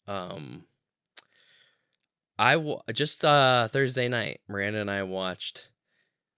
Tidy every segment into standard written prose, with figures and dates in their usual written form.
Um, just Thursday night, Miranda and I watched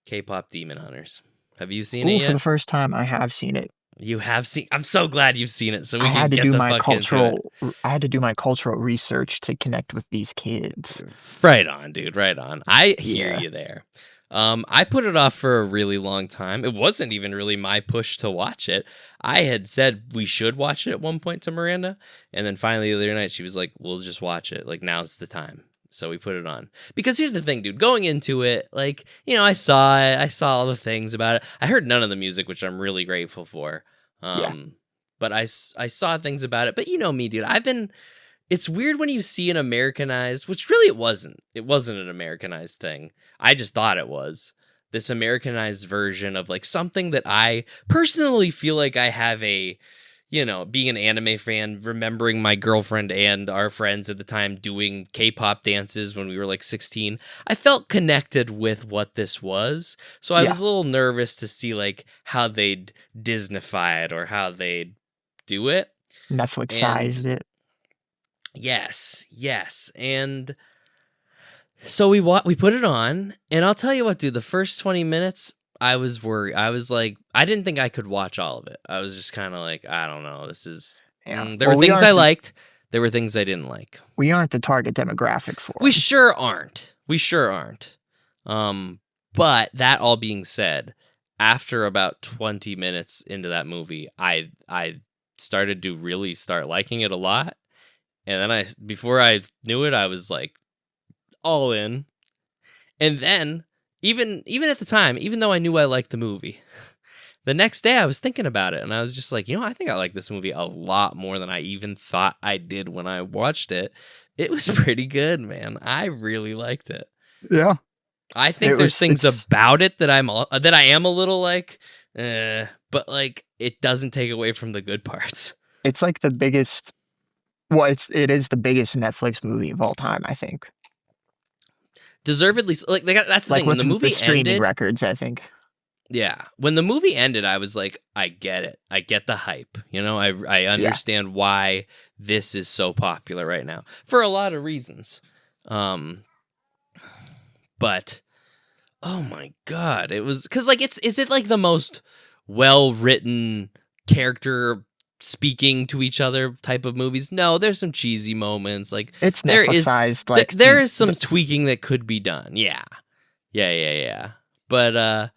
K-pop Demon Hunters. Have you seen it Ooh, for yet? the first time, I have seen it. You have seen. I'm so glad you've seen it, so I we can had to get do the my fuck into it. cultural, I had to do my cultural research to connect with these kids. Right on, dude. Right on. I hear Yeah, you there. I put it off for a really long time. It wasn't even really my push to watch it. I had said we should watch it at one point to Miranda, and then finally the other night she was like, "We'll just watch it. Like now's the time." So we put it on. Because here's the thing, dude. Going into it, like, I saw it. I saw all the things about it. I heard none of the music, which I'm really grateful for. yeah, But I saw things about it. But you know me, dude. It's weird when you see an Americanized, which really it wasn't. It wasn't an Americanized thing. I just thought it was this Americanized version of like something that I personally feel like I have being an anime fan, remembering my girlfriend and our friends at the time doing K-pop dances when we were like 16. I felt connected with what this was. So I yeah. was a little nervous to see like how they'd Disneyfy it or how they'd do it. Netflix And sized it. yes, yes. And so we put it on, and I'll tell you what, dude, the first 20 minutes I was worried. I was like, I didn't think I could watch all of it. I was just kind of like, I don't know. Yeah. There were Well, things I liked. There were things I didn't like. we aren't the target demographic for We them. sure aren't. We sure aren't. But that all being said, after about 20 minutes into that movie, I started to really start liking it a lot. And then before I knew it, I was like all in. And then even at the time, even though I knew I liked the movie, the next day I was thinking about it and I was just like, I think I like this movie a lot more than I even thought I did when I watched it. It was pretty good, man. I really liked it. Yeah. I think there's things It's about it that I am a little like, but like it doesn't take away from the good parts. it's like the biggest. Well, it is the biggest Netflix movie of all time, I think. Deservedly, like that's the Like thing. When with the the movie streaming ended, records, I think. yeah, when the movie ended, I was like, I get it. I get the hype. I Yeah. understand why this is so popular right now for a lot of reasons. But oh my god, it was because like is it like the most well written character speaking to each other type of movies? No, there's some cheesy moments. Like It's there Netflix is sized, like there is some tweaking that could be done. Yeah, yeah. But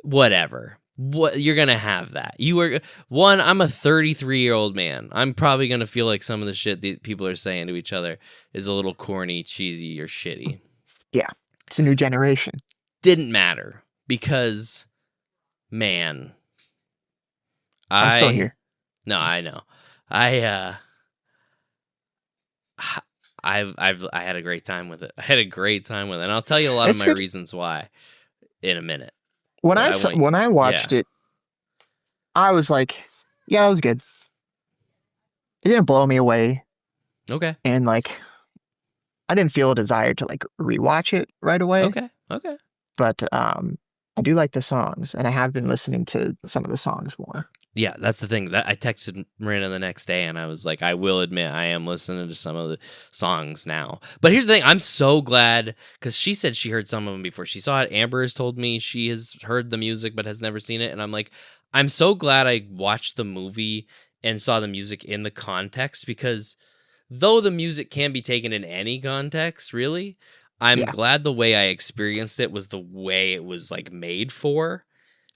whatever. What you're gonna have that. I'm a 33-year-old man. I'm probably gonna feel like some of the shit that people are saying to each other is a little corny, cheesy, or shitty. yeah. It's a new generation. Didn't matter because, man, I'm still I here. no, I know. I I had a great time with it. I had a great time with it. And I'll tell you a lot of It's my good. reasons why in a minute. When But I want when I yeah. watched it, I was like, yeah, it was good. It didn't blow me away, Okay. and like I didn't feel a desire to like rewatch it right away. Okay. Okay. But I do like the songs, and I have been listening to some of the songs more. Yeah, that's the thing. That I texted Miranda the next day and I was like, I will admit I am listening to some of the songs now. But here's the thing, I'm so glad because she said she heard some of them before she saw it. Amber has told me she has heard the music but has never seen it. And I'm like, I'm so glad I watched the movie and saw the music in the context because though the music can be taken in any context, really, I'm Yeah, glad the way I experienced it was the way it was like made for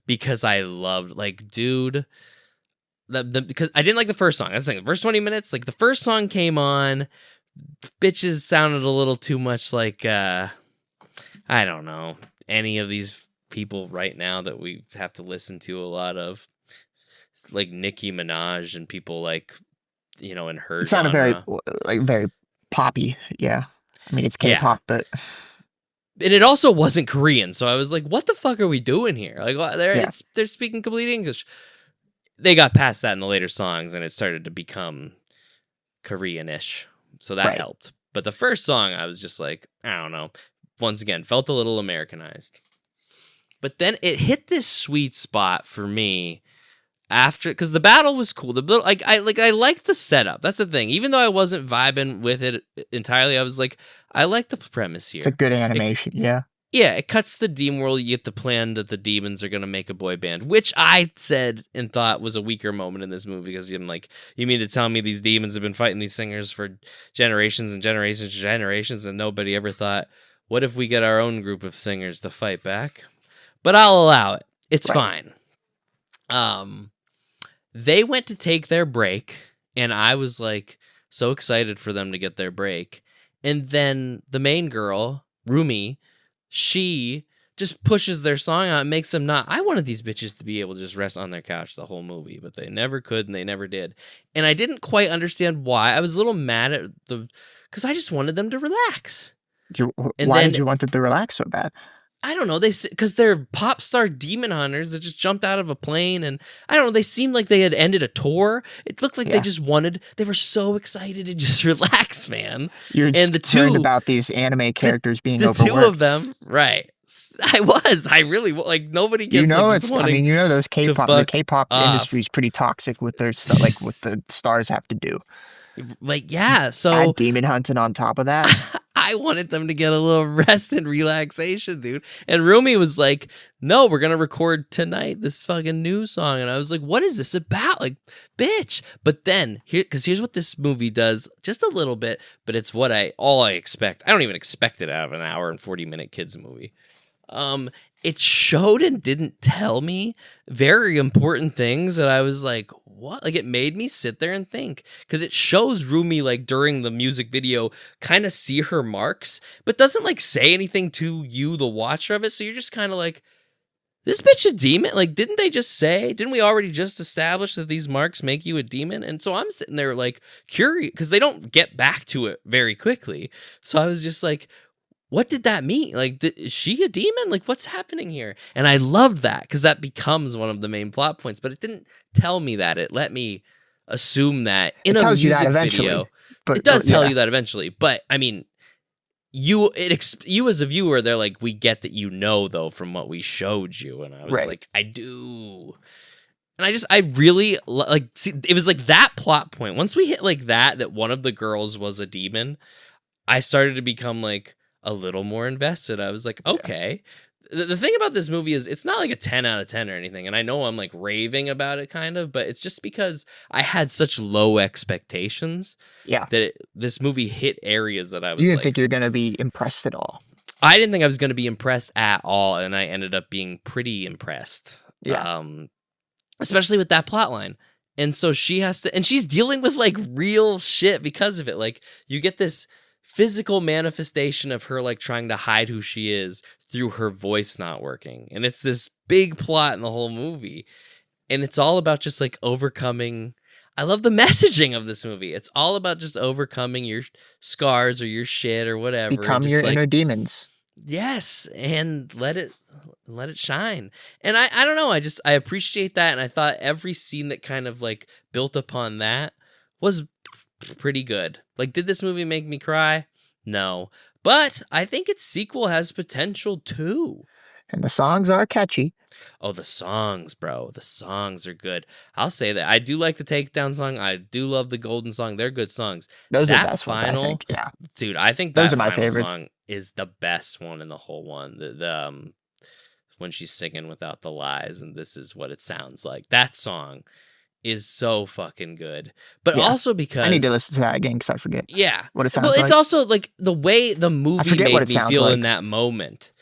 because I loved like dude because I didn't like the first song. That's the thing. The first 20 minutes, like the first song came on, bitches sounded a little too much like I don't know, any of these people right now that we have to listen to a lot of. Like Nicki Minaj and people like in her it sounded genre. very poppy. Yeah, I mean it's Yeah. K-pop, but And it also wasn't Korean, so I was like, "What the fuck are we doing here?" Like, yeah, they're speaking complete English. They got past that in the later songs, and it started to become Korean-ish, so that right. helped. But the first song, I was just like, I don't know. Once again, felt a little Americanized. But then it hit this sweet spot for me after, because the battle was cool. I liked the setup. That's the thing. Even though I wasn't vibing with it entirely, I was like, I like the premise It's a here. good animation. Yeah. Yeah, it cuts the demon world. You get the plan that the demons are gonna make a boy band, which I said and thought was a weaker moment in this movie because I'm like, you mean to tell me these demons have been fighting these singers for generations and generations and generations, and nobody ever thought, what if we get our own group of singers to fight back? But I'll allow it. It's Right. fine. They went to take their break, and I was like so excited for them to get their break. And then the main girl, Rumi, she just pushes their song out and makes them not. I wanted these bitches to be able to just rest on their couch the whole movie, but they never could and they never did. And I didn't quite understand why. I was a little mad at because I just wanted them to relax. And Why then did you want them to relax so bad? I don't know. Because they're pop star demon hunters that just jumped out of a plane, and I don't know. They seemed like they had ended a tour. It looked like they Yeah. just wanted. They were so excited to just relax, man. You're And the concerned two, about these anime characters being the two overworked. of them, right? I really like. Nobody You gets know, like just wanting those to K-pop, the fuck K-pop industry off. is pretty toxic with their stuff, like what the stars have to do. Like, yeah. So Add demon hunting on top of that. I wanted them to get a little rest and relaxation, dude. And Rumi was like, no, we're going to record tonight this fucking new song. And I was like, what is this about? Like, bitch. But then, here's what this movie does just a little bit, but it's all I expect. I don't even expect it out of an hour and 40-minute kids movie. It showed and didn't tell me very important things that I was like, what? Like, it made me sit there and think, because it shows Rumi, like, during the music video, kind of see her marks, but doesn't like say anything to you, the watcher of it. So you're just kind of like, this bitch a demon? Like, didn't we already just establish that these marks make you a demon? And so I'm sitting there like curious, because they don't get back to it very quickly. So I was just like, what did that mean? Like, is she a demon? Like, what's happening here? And I loved that because that becomes one of the main plot points, but it didn't tell me that. It let me assume that in It a tells you that music eventually, video. but It does tell yeah, you that eventually, but I mean, you as a viewer, they're like, we get that, though, from what we showed you. And I was right. like, I do. And I really like, see, it was like that plot point. Once we hit like that one of the girls was a demon, I started to become like a little more invested. I was like, okay. The thing about this movie is it's not like a 10 out of 10 or anything. And I know I'm like raving about it kind of, but it's just because I had such low expectations Yeah. that this movie hit areas that I was You didn't like, think you're gonna be impressed at all. I didn't think I was going to be impressed at all. And I ended up being pretty impressed. Yeah. Especially with that plot line. And so she has to, and she's dealing with like real shit because of it. Like, you get this physical manifestation of her like trying to hide who she is through her voice not working. And it's this big plot in the whole movie. And it's all about just like overcoming. I love the messaging of this movie. It's all about just overcoming your scars or your shit or whatever. Become and just your like, inner demons. yes, and let it shine. And I don't know, I appreciate that, and I thought every scene that kind of like built upon that was pretty good. Like, did this movie make me cry? No. But I think its sequel has potential too. And the songs are catchy. Oh, the songs, bro. The songs are good. I'll say that. I do like the Takedown song. I do love the Golden song. They're good songs. Those are the That best ones, I think. Yeah. dude, I think Those that are my final favorites. song is the best one in the whole one. The when she's singing without the lies and this is what it sounds like. That song is so fucking good. But Yeah. also because I need to listen to that again because I forget. Yeah. What it sounds Well, it's like. also like the way the movie forget what made it me sounds feel in like. that moment.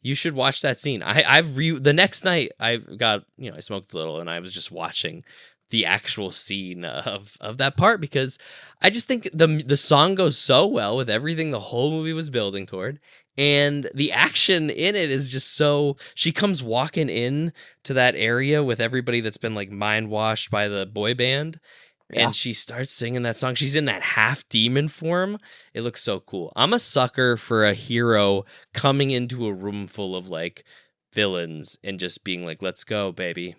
You should watch that scene. The next night I got, I smoked a little and I was just watching the actual scene of that part because I just think the song goes so well with everything the whole movie was building toward, and the action in it is just so. She comes walking in to that area with everybody that's been like mind washed by the boy band. Yeah. And she starts singing that song. She's in that half demon form. It looks so cool. I'm a sucker for a hero coming into a room full of like villains and just being like, let's go, baby.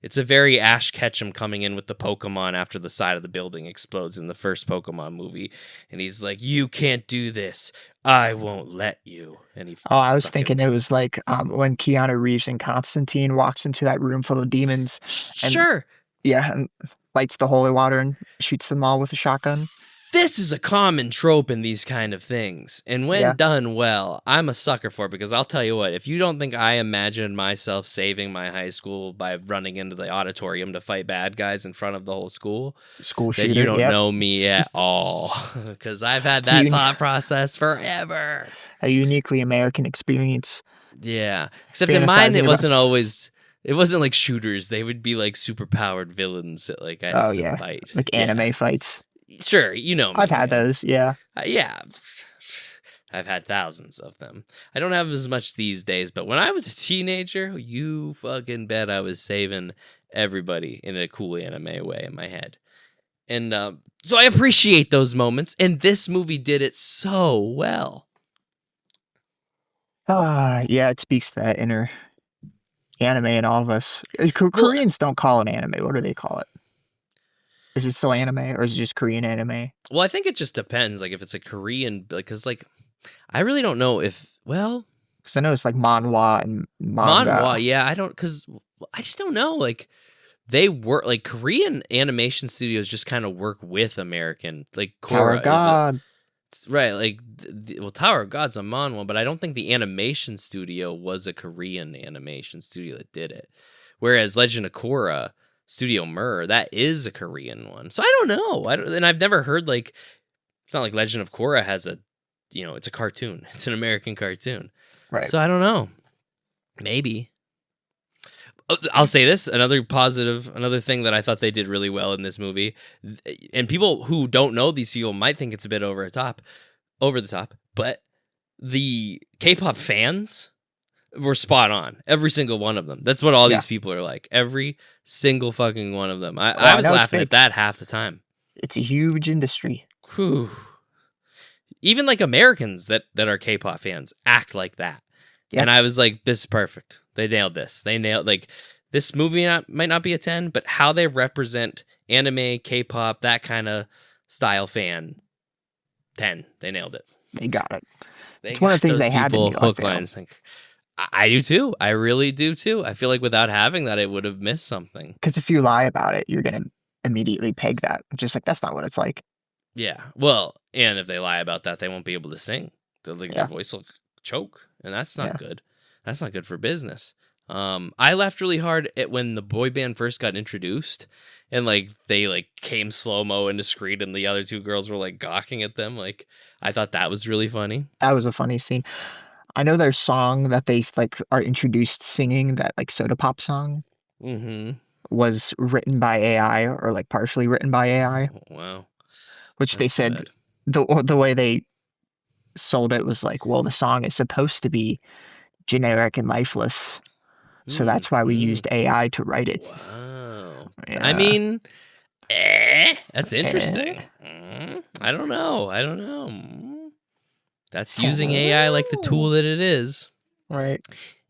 It's a very Ash Ketchum coming in with the Pokemon after the side of the building explodes in the first Pokemon movie. And he's like, you can't do this. I won't let you. And he Oh, I was fucking- thinking it was like when Keanu Reeves in Constantine walks into that room full of demons. And Sure. Yeah, and lights the holy water and shoots them all with a shotgun. This is a common trope in these kind of things, and when Yeah, done well, I'm a sucker for it, because I'll tell you what, if you don't think I imagined myself saving my high school by running into the auditorium to fight bad guys in front of the whole school, school then you shooter. don't Yep. know me at all, because I've had It's a, that thought process forever. a uniquely American experience. Yeah, except in mine, Fantasizing it about. wasn't always. It wasn't like shooters. They would be like superpowered villains that like I'd Oh have to yeah, fight. like Yeah, anime fights. sure, you know I've me, had man. those. Yeah. Yeah, I've had thousands of them. I don't have as much these days, but when I was a teenager, you fucking bet I was saving everybody in a cool anime way in my head. And so I appreciate those moments, and this movie did it so well. Yeah, it speaks to that inner anime in all of us. Well, Koreans don't call it anime. What do they call it? Is it still anime or is it just Korean anime? well, I think it just depends. Like if it's a Korean, because like I really don't know if Because I know it's like manhwa and manhwa. manga. Yeah, I don't, because I just don't know. Like they work, like Korean animation studios just kind of work with American. Like Tower Korra of is a God. right. Like well, Tower of God's a manhwa, but I don't think the animation studio was a Korean animation studio that did it. Whereas Legend of Korra, Studio Mir, that is a Korean one. So I don't know. And I've never heard like it's not like Legend of Korra has a, it's a cartoon. It's an American cartoon. Right. So I don't know. Maybe. I'll say this, another positive, another thing that I thought they did really well in this movie, and people who don't know these people might think it's a bit over the top, but the K-pop fans were spot on. Every single one of them. That's what all Yeah. these people are like. Every single fucking one of them. Oh, I I was know it's laughing big. at that half the time. It's a huge industry. Whew. Even like Americans that are K-pop fans act like that. Yeah. And I was like, this is perfect. They nailed this. They nailed, like, this movie might not be a 10, but how they represent anime, K-pop, that kind of style fan, 10. They nailed it. They got it. They It's one of got the things those they had to people do, I hook, feel. line, and sinker. I do too. I really do too. I feel like without having that, it would have missed something. Because if you lie about it, you're going to immediately peg that. Just like, that's not what it's like. Yeah. Well, and if they lie about that, they won't be able to sing. Like, their Yeah. voice will choke, and that's not Yeah. good. That's not good for business. I laughed really hard at when the boy band first got introduced, and like they like came slow mo into screen, and the other two girls were like gawking at them. Like I thought that was really funny. That was a funny scene. I know their song that they like are introduced singing, that like soda pop song, Mm-hmm. was written by AI or like partially written by AI, Wow, which they that's too said bad. the way they sold it was like, well, the song is supposed to be generic and lifeless, so that's why we Mm-hmm. used AI to write it. Wow. I Yeah. mean, that's interesting. Eh, I don't know. I don't know. That's using eh, AI like the tool that it is. right.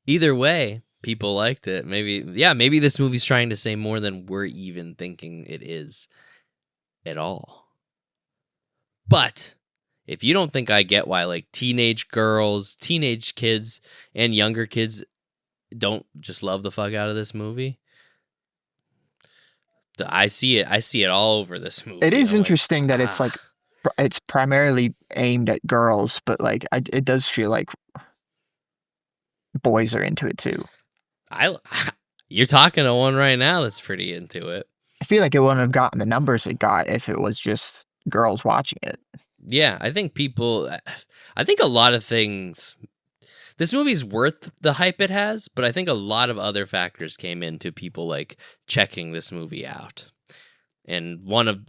Either way, people liked it. Maybe this movie's trying to say more than we're even thinking it is at all. But if you don't think I get why like teenage girls, teenage kids, and younger kids don't just love the fuck out of this movie, I see it. I see it all over this movie. It is I'm like, interesting that it's like it's primarily aimed at girls, but like it does feel like boys are into it too. I you're talking to one right now that's pretty into it. I feel like it wouldn't have gotten the numbers it got if it was just girls watching it. Yeah, I think I think a lot of things. This movie's worth the hype it has, but I think a lot of other factors came into people like checking this movie out. And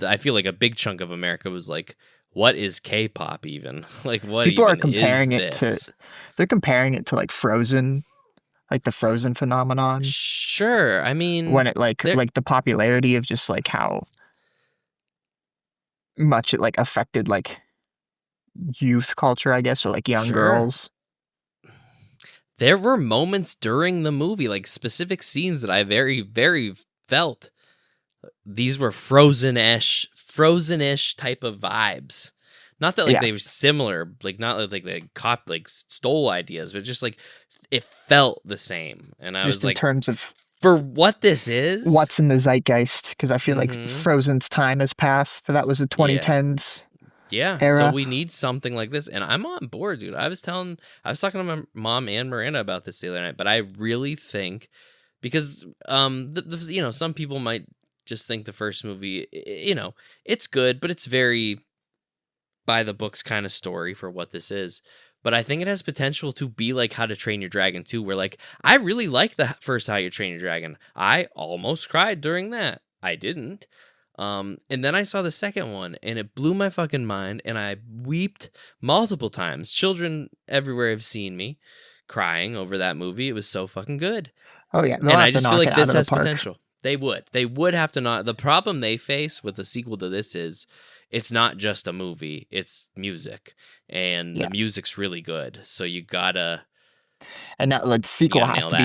I feel like a big chunk of America was like, what is K-pop even? Like, what People are even is comparing it this? to they're comparing it to like Frozen, like the Frozen phenomenon, Sure, I mean, when it like there, the popularity of just like how much it like affected like youth culture, I guess, or like young sure. girls. There were moments during the movie, like specific scenes that I very, very felt. These were frozen-ish type of vibes. Not that like Yeah, they were similar, like not like they stole ideas, but just like it felt the same. And I just was in like, terms of For what this is, what's in the zeitgeist, because I feel like mm-hmm. Frozen's time has passed. That was the Yeah. 2010s Yeah, so era. we need something like this, and I'm on board, dude. I was talking to my mom and Miranda about this the other night, but I really think because some people might just think the first movie, it's good, but it's very by the books kind of story for what this is. But I think it has potential to be like How to Train Your Dragon 2, where like I really like the first How You Train Your Dragon. I almost cried during that. I didn't. And then I saw the second one and it blew my fucking mind and I wept multiple times. Children everywhere have seen me crying over that movie. It was so fucking good. Oh yeah, they'll And I have to just feel knock like it out this of the has park. potential. They would. They would have to not. The problem they face with the sequel to this is it's not just a movie, it's music. And the Yeah, music's really good. So and that like you sequel gotta has nail to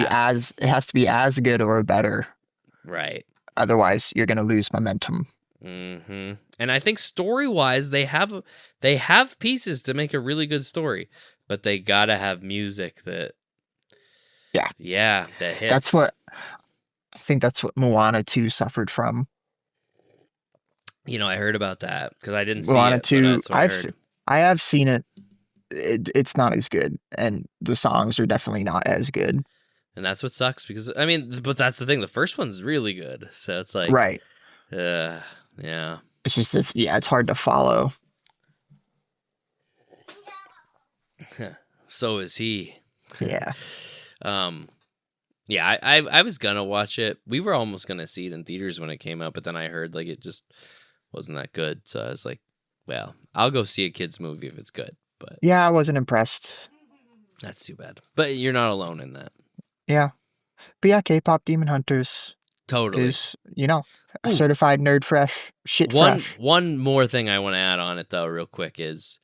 be that. as good or better. Right. Otherwise, you're gonna lose momentum. And I think story-wise, they have pieces to make a really good story, but they gotta have music that Yeah, that that's hits. what I think. That's what Moana 2 suffered from. I heard about that because I didn't see Moana it, but 2, that's what I heard. I have seen it. It's not as good, and the songs are definitely not as good. And that's what sucks because I mean, but that's the thing. The first one's really good, so it's like, Right. uh, yeah. It's just it's hard to follow. So is he. Yeah. um, yeah, I was gonna watch it. We were almost gonna see it in theaters when it came out, but then I heard like it just wasn't that good. So I was like, well, I'll go see a kids movie if it's good. But Yeah, I wasn't impressed. that's too bad. But you're not alone in that. Yeah. But yeah, K-pop Demon Hunters Totally. is, a Ooh, certified nerd fresh, shit one fresh. one more thing I want to add on it though, real quick is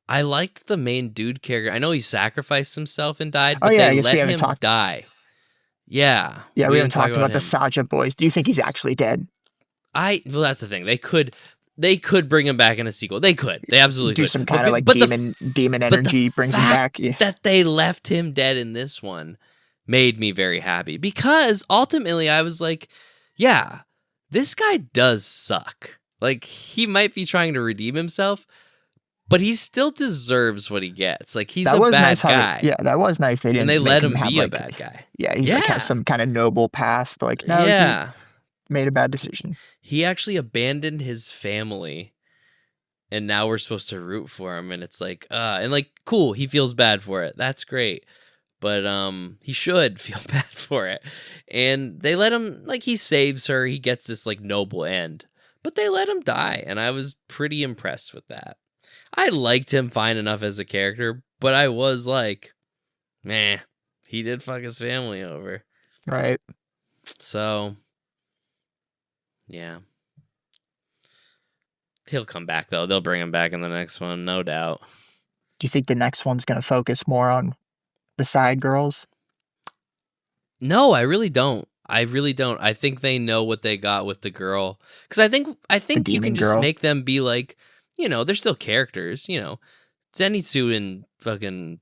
I liked the main dude character. I know he sacrificed himself and died, Oh but yeah, they I guess we let haven't him talked. die. Yeah, Yeah, we we haven't didn't talk talked about about the him. Saja boys. Do you think he's actually dead? Well, that's the thing. They could bring him back in a sequel. They could. They absolutely Do could. some But kind of like but the demon but the energy brings him fact back. Yeah. that they left him dead in this one made me very happy because ultimately I was like, yeah, this guy does suck. Like he might be trying to redeem himself, but he still deserves what he gets. Like he's That a was nice bad how they guy, yeah, that was nice they and they didn't let make him him have be a like bad guy. yeah, he's like has Yeah, some kind of noble past. Like, no, he yeah. made a bad He decision. he actually abandoned his family and now we're supposed to root for him and it's like and like cool, he feels bad for it. That's great. But he should feel bad for it. And they let him like he saves her, he gets this like noble end. But they let him die and I was pretty impressed with that. I liked him fine enough as a character, but I was like, meh, he did fuck his family over. Right. So, yeah. He'll come back though. They'll bring him back in the next one, no doubt. Do you think the next one's gonna focus more on the side girls? No, I really don't. I really don't. I think they know what they got with the girl because I The think you can demon just girl? make them be like, they're still characters. Zenitsu and fucking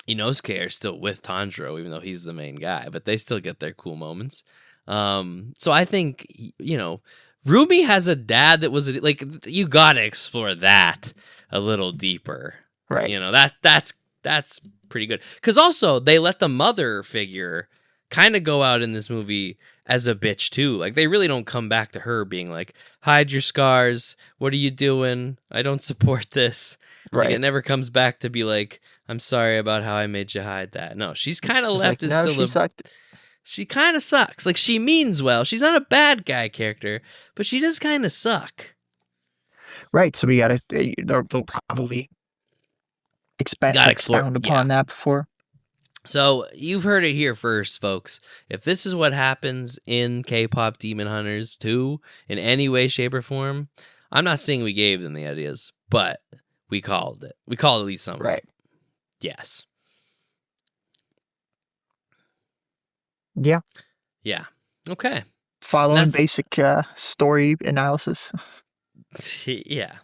Inosuke are still with Tanjiro, even though he's the main guy, but they still get their cool moments. So I think Rumi has a dad that was like you gotta explore that a little deeper. Right. That's pretty good because also they let the mother figure kind of go out in this movie as a bitch too. Like they really don't come back to her being like, "Hide your scars. What are you doing? I don't support this." Like it Right. never comes back to be like, "I'm sorry about how I made you hide that." No, she's kind of She's left like, as no, still she a sucked. she kind of sucks. Like she means well. She's not a bad guy character, but she does kind of suck. Right. So we gotta they'll probably Gotta explore. expound Yeah. upon that before. So you've heard it here first, folks. If this is what happens in K-pop Demon Hunters 2 in any way, shape, or form, I'm not saying we gave them the ideas, but we called it. We called at least some of Right. it. Yes. Yeah. Yeah. Okay. And Following that's basic story analysis. yeah.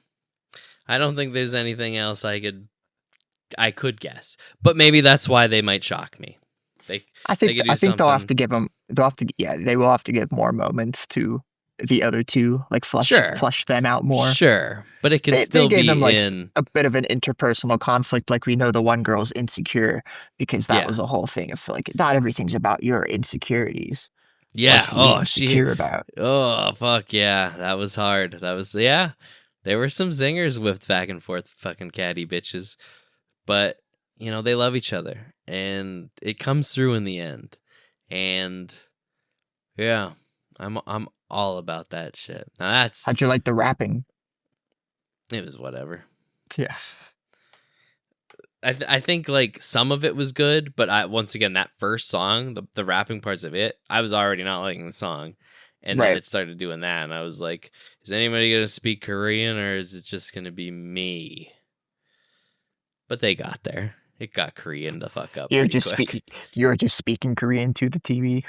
I don't think there's anything else I could guess, but maybe that's why they might shock me. They I they think could I do think they'll have something. to give them. They'll have to. Yeah, they will have to give more moments to the other two, like Sure, flush them out more. sure, but it can They still gave be them like in. a bit of an interpersonal conflict. Like we know the one girl's insecure because that Yeah, was a whole thing of like not everything's about your insecurities. yeah. What's he Oh, she. insecure about? Oh, fuck yeah. That was hard. That was yeah. There were some zingers whipped back and forth, fucking catty bitches. But they love each other, and it comes through in the end. And yeah, I'm all about that shit. Now that's How'd you like the rapping? it was whatever. Yeah, I think like some of it was good, but once again that first song, the rapping parts of it, I was already not liking the song, and then right. it started doing that, and I was like, is anybody gonna speak Korean or is it just gonna be me? But they got there. It got Korean the fuck up You're pretty just quick. you're just speaking Korean to the TV.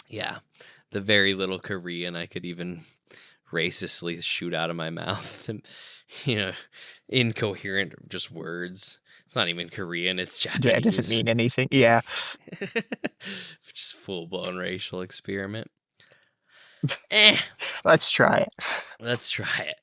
Yeah, the very little Korean I could even racistly shoot out of my mouth. you know, incoherent just words. It's not even Korean, it's Yeah, it doesn't Japanese. mean anything. Yeah, Just full blown racial experiment. Eh, let's try it. let's try it.